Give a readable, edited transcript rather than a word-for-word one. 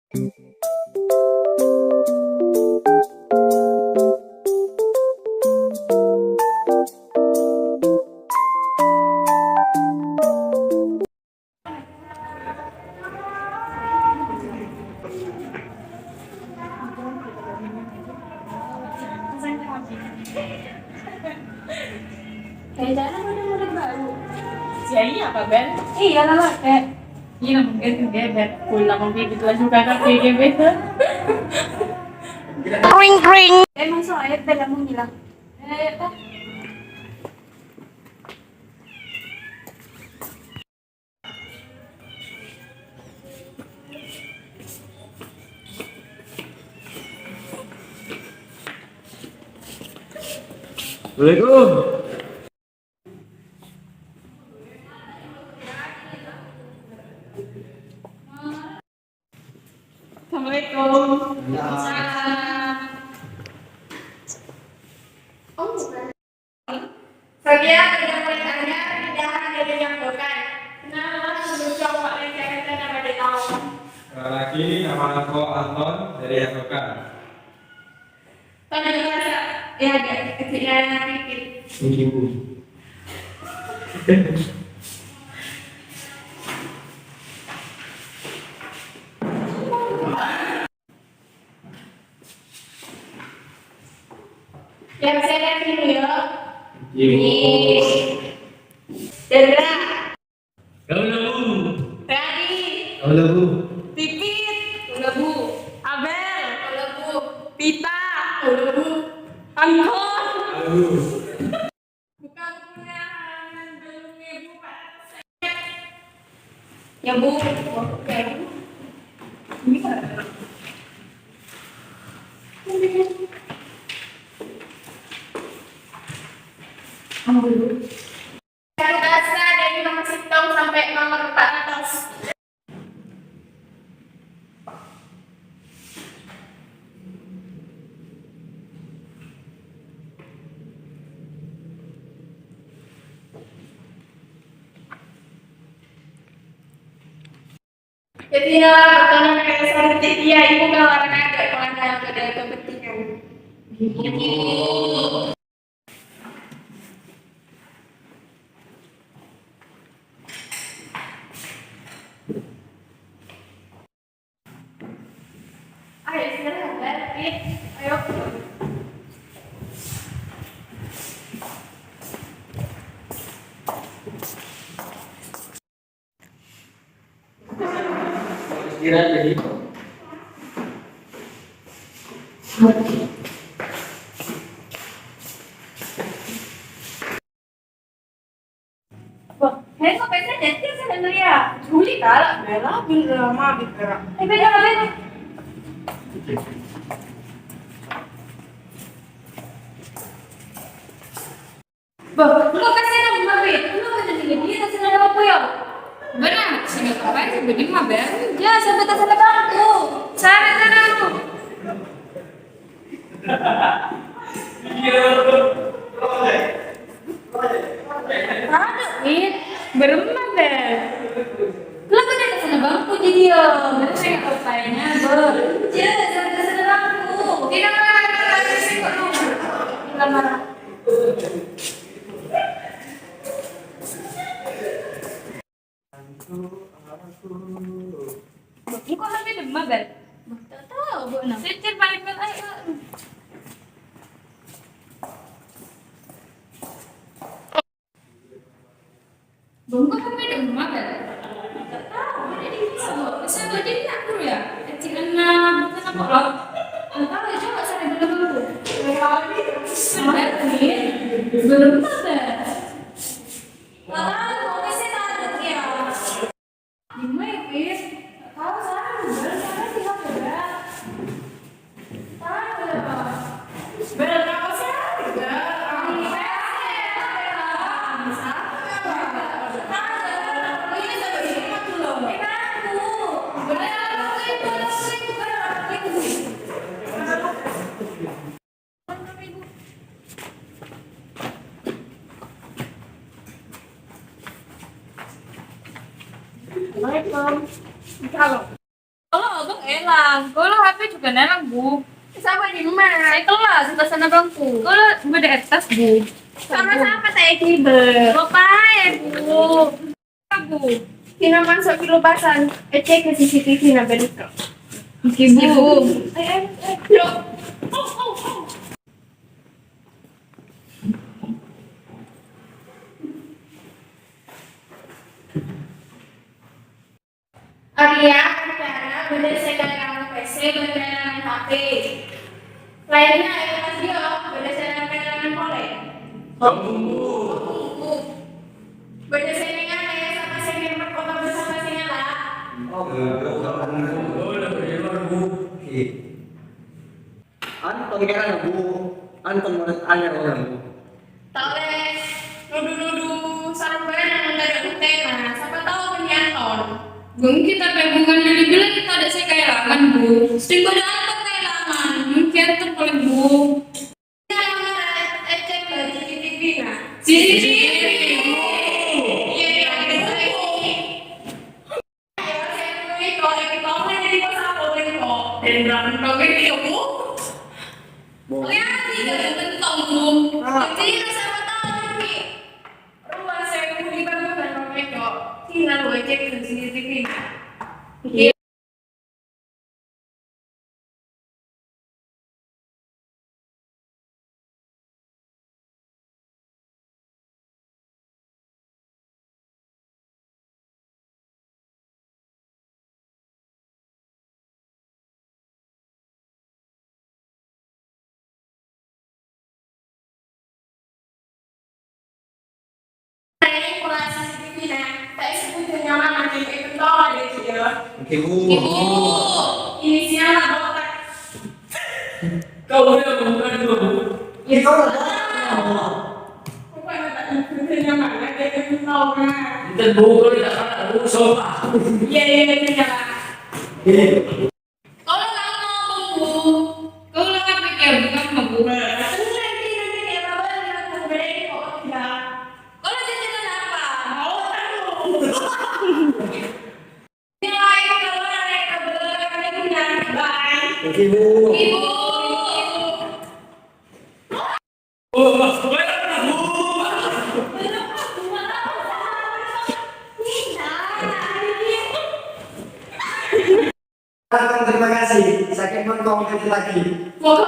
Kayaknya ada murid baru. Iya apa Ben? Iya lah kayak Iya mungkin gebet pulang mungkin gitu aja kakak kayak gebet. emang soalnya beda mau hilang. Apa? Assalamualaikum. Assalamualaikum. Oh, bukan. Saya tidak bertanya tidak ada yang bukan. Kenapa sebelum coba yang saya nama dia tahu? Lagi nama aku Anton dari Yasokan. Tadi merasa ya ada kecilnya dikit. Ibu. Yang saya lihat ini ya. Ibu. Dendra, Halo Bu. Radi, Halo Bu. Pipit, udah Bu. Abel, udah Bu. Pita, Halo, Bu. Angkor. Halo Bu. Bukan punya belum ibu Pak. Ya, Bu. Oke. Ini kan. Ambil dulu. Yang dasar dari nomor sitong sampai nomor 400. Jadi ya, bertanya kayak seperti dia, ibu kawan agak pelanggan pada kepentingan. Ayo istirahat, Pit. Ayo. Istirahat jadi. Hei, kok pesa jadi sebenarnya? Juli kalah, bela, bila mah bicara. Beda beda. Bah, lu kasih nama Mabit, lu kan jadi dia kasih nama apa ya? Benar, sini apa sih beli mah Ben? Ya, sampai tak sampai bangku. Sana sana lu. Aduh, Wit. Berempat deh. Lu kan ada sana bangku jadi ya. Saya nggak kayaknya ber. Ya, sampai tak sana bangku. Tidak marah lagi sih kok lu. Enggak marah. Lu kok lagi demam Ben? Tak tahu, Bu. Nah. Cicir balik Ben ayo. Bungkuk kami demam Ben. Tak tahu, ada di Bisa jadi tak perlu ya? Kecil enam, bukan apa loh? tak tahu, coba sana dulu bangku. Sebentar nih, belum ada. Lah, kok kasih tak ada ya? Gimana ya, Pis? Tahu sana, sana sih nggak ada. Tahu ya. Berapa sih? Assalamualaikum. Kalau abang Ella nelang. Kalau HP juga nelang, Bu. Sama di mana? Saya kelas sebelah sana bangku. Kalau beda atas, Bu. Sama-sama teh kiber. Bapak, Bu. Bu. Kina masuk kilo pasan. Cek ke CCTV na berito. Oke, Bu. Loh. Arya, bicara berdasarkan nama PC, berdasarkan HP. Lainnya adalah dia berdasarkan keterangan kolek. Berdasarkan ayah sama senior kota bersama sinala. Anton kira na Bu. Anton menurut Anya orang Bu. Toleh, nudu-nudu sarung bayan yang mendadak utena. Siapa tahu penyanton. Bung, kita pegungan dulu bilang kita ada saya kehilangan, Bu. Sering pada apa kehilangan? Mungkin terpaling, Bu. Kita yang cek ke CCTV na. CCTV. Iya, iya, iya. Ayo, saya tulis kalau kita mau jadi pasal kok. Dan berapa togel dia, Bu? Lihat sih, gak bentong, Bu. Jadi siapa tahu nih. Rumah saya mau dibangun dan kok. Tinggal gue cek ke CCTV na. Iya. Saya kurang CCTV na. Tak sebut nama nanti itu tahu ada dia. Oke Bu. Inisial otak. Kau udah bukan itu. Ini kau lah. Bukan tak sebut nama nanti itu tahu na. Kita bukan tidak ada bu sopa. Iya iya iya. Kalau kamu mau, Bu. Kalau HP ya, bukan sama Bu. Nanti dia bawa dengan sebenarnya kok tidak. Kalau jajanan apa? Mau tahu. Nilai kalau naik ke belakang itu nanti bye. Oke Bu. Ibu. Oh, banyak na bu. Anton terima kasih. Sakit mengkong lagi. Moga